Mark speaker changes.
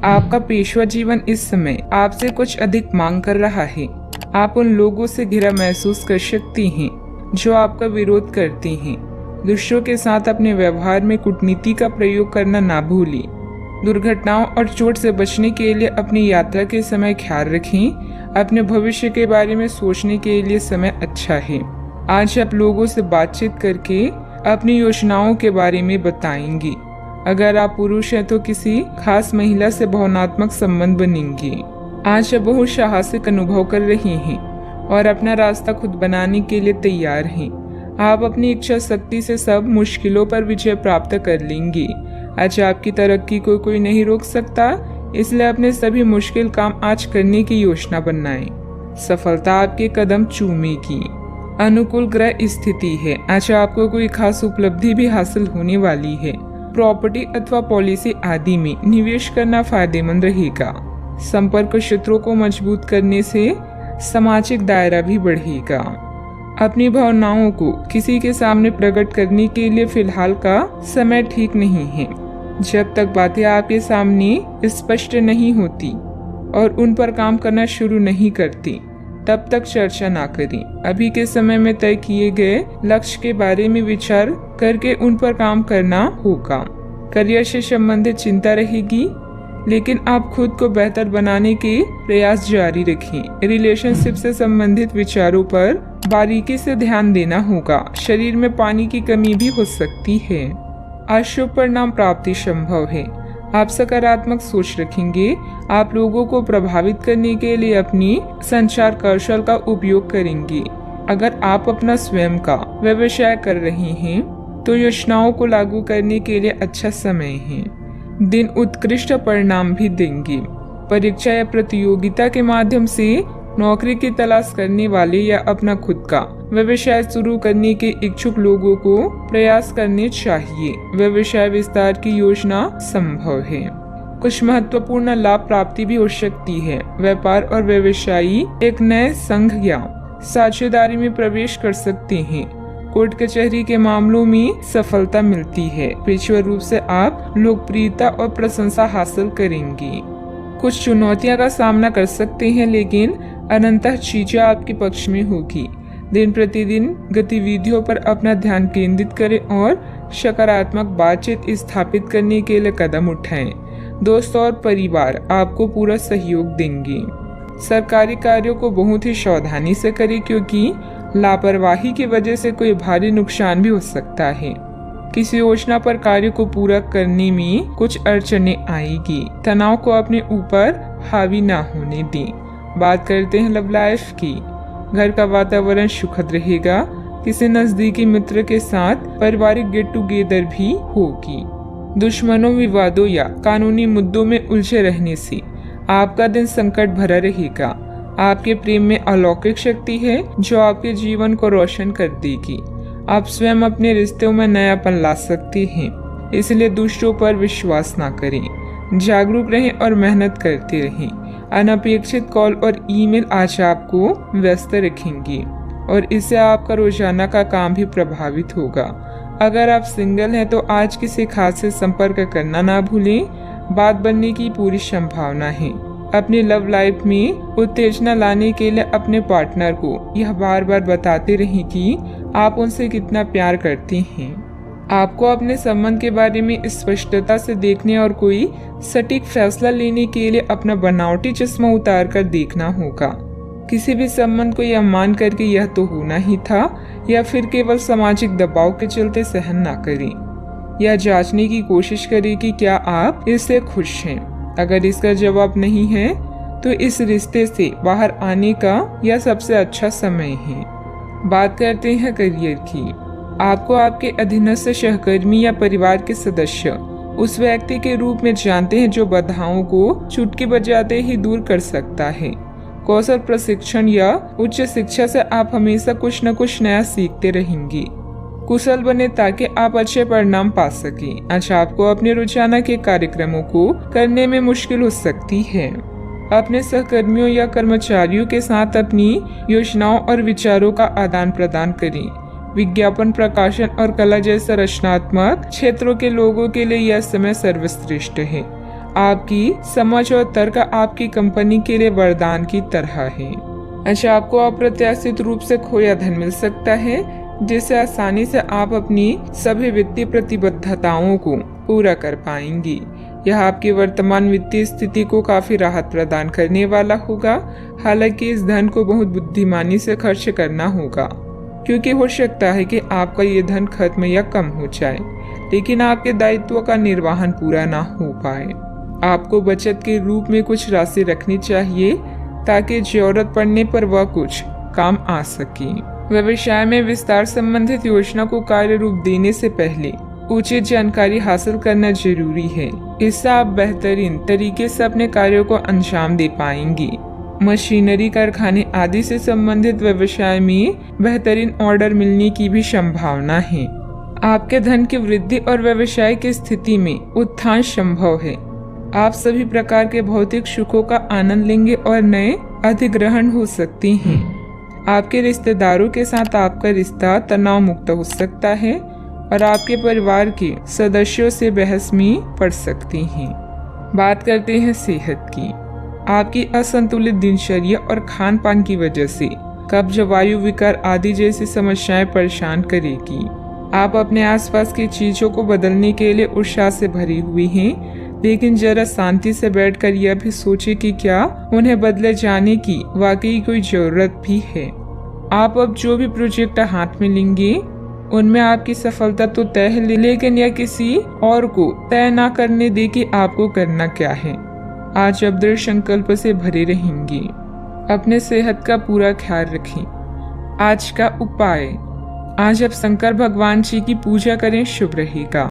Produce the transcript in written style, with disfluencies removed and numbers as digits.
Speaker 1: आपका पेशवा जीवन इस समय आपसे कुछ अधिक मांग कर रहा है। आप उन लोगों से घिरा महसूस कर सकती हैं जो आपका विरोध करती हैं। दूसरों के साथ अपने व्यवहार में कूटनीति का प्रयोग करना ना भूलें। दुर्घटनाओं और चोट से बचने के लिए अपनी यात्रा के समय ख्याल रखें। अपने भविष्य के बारे में सोचने के लिए समय अच्छा है। आज आप लोगों से बातचीत करके अपनी योजनाओं के बारे में बताएंगे। अगर आप पुरुष हैं तो किसी खास महिला से भावनात्मक संबंध बनेंगे। आज आप बहुत साहसिक अनुभव कर रहे हैं और अपना रास्ता खुद बनाने के लिए तैयार हैं। आप अपनी इच्छा शक्ति से सब मुश्किलों पर विजय प्राप्त कर लेंगे। आज आपकी तरक्की को कोई नहीं रोक सकता, इसलिए अपने सभी मुश्किल काम आज करने की योजना बनाएं। सफलता आपके कदम चूमेगी। अनुकूल ग्रह स्थिति है। आज आपको कोई खास उपलब्धि भी हासिल होने वाली है। प्रॉपर्टी अथवा पॉलिसी आदि में निवेश करना फायदेमंद रहेगा। संपर्क क्षेत्रों को मजबूत करने से सामाजिक दायरा भी बढ़ेगा। अपनी भावनाओं को किसी के सामने प्रकट करने के लिए फिलहाल का समय ठीक नहीं है। जब तक बातें आपके सामने स्पष्ट नहीं होती और उन पर काम करना शुरू नहीं करती, तब तक चर्चा ना करें। अभी के समय में तय किए गए लक्ष्य के बारे में विचार करके उन पर काम करना होगा। करियर से संबंधित चिंता रहेगी, लेकिन आप खुद को बेहतर बनाने के प्रयास जारी रखें। रिलेशनशिप से संबंधित विचारों पर बारीकी से ध्यान देना होगा। शरीर में पानी की कमी भी हो सकती है। अशुभ परिणाम प्राप्ति संभव है। आप सकारात्मक सोच रखेंगे। आप लोगों को प्रभावित करने के लिए अपनी संचार कौशल का उपयोग करेंगे। अगर आप अपना स्वयं का व्यवसाय कर रहे हैं तो योजनाओं को लागू करने के लिए अच्छा समय है। दिन उत्कृष्ट परिणाम भी देंगे। परीक्षा या प्रतियोगिता के माध्यम से नौकरी की तलाश करने वाले या अपना खुद का व्यवसाय शुरू करने के इच्छुक लोगों को प्रयास करने चाहिए। व्यवसाय विस्तार की योजना संभव है। कुछ महत्वपूर्ण लाभ प्राप्ति भी हो सकती है। व्यापार और व्यवसायी एक नए संघ या साझेदारी में प्रवेश कर सकते हैं। कोर्ट कचहरी के मामलों में सफलता मिलती है। पेशेवर रूप से आप लोकप्रियता और प्रशंसा हासिल करेंगे। कुछ चुनौतियां का सामना कर सकते हैं, लेकिन अनंतः चीजें आपके पक्ष में होगी। दिन प्रतिदिन गतिविधियों पर अपना ध्यान केंद्रित करें और सकारात्मक बातचीत स्थापित करने के लिए कदम उठाएं। दोस्त और परिवार आपको पूरा सहयोग देंगे। सरकारी कार्यों को बहुत ही सावधानी से करें, क्योंकि लापरवाही की वजह से कोई भारी नुकसान भी हो सकता है। किसी योजना पर कार्य को पूरा करने में कुछ अड़चनें आएगी। तनाव को अपने ऊपर हावी ना होने दें। बात करते हैं लव लाइफ की। घर का वातावरण सुखद रहेगा। किसी नजदीकी मित्र के साथ पारिवारिक गेट टुगेदर भी होगी। दुश्मनों, विवादों या कानूनी मुद्दों में उलझे रहने से आपका दिन संकट भरा रहेगा। आपके प्रेम में अलौकिक शक्ति है जो आपके जीवन को रोशन कर देगी। आप स्वयं अपने रिश्तों में नयापन ला सकते हैं, इसलिए दूसरों पर विश्वास ना करें। जागरूक रहें और मेहनत करते रहें। अनपेक्षित कॉल और ईमेल आज आपको व्यस्त रखेंगे और इससे आपका रोजाना का काम भी प्रभावित होगा। अगर आप सिंगल हैं तो आज किसी खास से संपर्क करना ना भूलें। बात बनने की पूरी संभावना है। अपनी लव लाइफ में उत्तेजना लाने के लिए अपने पार्टनर को यह बार बार बताते रहें कि आप उनसे कितना प्यार करते हैं। आपको अपने संबंध के बारे में स्पष्टता से देखने और कोई सटीक फैसला लेने के लिए अपना बनावटी चश्मा उतार कर देखना होगा। किसी भी संबंध को यह मान करके यह तो होना ही था या फिर केवल सामाजिक दबाव के चलते सहन ना करें। यह जांचने की कोशिश करें कि क्या आप इससे खुश हैं। अगर इसका जवाब नहीं है तो इस रिश्ते से बाहर आने का यह सबसे अच्छा समय है। बात करते हैं करियर की। आपको आपके अधीनस्थ सहकर्मी या परिवार के सदस्य उस व्यक्ति के रूप में जानते हैं जो बाधाओं को चुटकी बजाते ही दूर कर सकता है। कौशल प्रशिक्षण या उच्च शिक्षा से आप हमेशा कुछ न कुछ नया सीखते रहेंगे। कुशल बने ताकि आप अच्छे परिणाम पा सकें। आज आपको अपने रोजाना के कार्यक्रमों को करने में मुश्किल हो सकती है। अपने सहकर्मियों या कर्मचारियों के साथ अपनी योजनाओं और विचारों का आदान प्रदान करें। विज्ञापन, प्रकाशन और कला जैसे रचनात्मक क्षेत्रों के लोगों के लिए यह समय सर्वश्रेष्ठ है। आपकी समझ और तर्क आपकी कंपनी के लिए वरदान की तरह है। अच्छा, आपको अप्रत्याशित रूप से खोया धन मिल सकता है, जिससे आसानी से आप अपनी सभी वित्तीय प्रतिबद्धताओं को पूरा कर पाएंगी। यह आपकी वर्तमान वित्तीय स्थिति को काफी राहत प्रदान करने वाला होगा। हालांकि इस धन को बहुत बुद्धिमानी से खर्च करना होगा, क्योंकि हो सकता है कि आपका ये धन खत्म या कम हो जाए, लेकिन आपके दायित्वों का निर्वहन पूरा ना हो पाए। आपको बचत के रूप में कुछ राशि रखनी चाहिए, ताकि जरूरत पड़ने पर वह कुछ काम आ सके। व्यवसाय में विस्तार संबंधित योजना को कार्य रूप देने से पहले उचित जानकारी हासिल करना जरूरी है। इससे आप बेहतरीन तरीके से अपने कार्यों को अंजाम दे पाएंगी। मशीनरी, कारखाने आदि से संबंधित व्यवसाय में बेहतरीन ऑर्डर मिलने की भी संभावना है। आपके धन की वृद्धि और व्यवसाय की स्थिति में उत्थान संभव है। आप सभी प्रकार के भौतिक सुखों का आनंद लेंगे और नए अधिग्रहण हो सकते हैं। आपके रिश्तेदारों के साथ आपका रिश्ता तनाव मुक्त हो सकता है और आपके परिवार के सदस्यों से बहस में पड़ सकते हैं। बात करते हैं सेहत की। आपकी असंतुलित दिनचर्या और खान पान की वजह से कब्ज, वायु विकार आदि जैसी समस्याएं परेशान करेगी। आप अपने आसपास की चीजों को बदलने के लिए उत्साह से भरी हुई हैं, लेकिन जरा शांति से बैठकर यह भी सोचें कि क्या उन्हें बदले जाने की वाकई कोई जरूरत भी है। आप अब जो भी प्रोजेक्ट हाथ में लेंगे उनमें आपकी सफलता तो तय है, लेकिन यह किसी और को तय ना करने दे कि आपको करना क्या है। आज आप दृढ़ संकल्प से भरे रहेंगे। अपने सेहत का पूरा ख्याल रखें। आज का उपाय, आज आप शंकर भगवान जी की पूजा करें, शुभ रहेगा।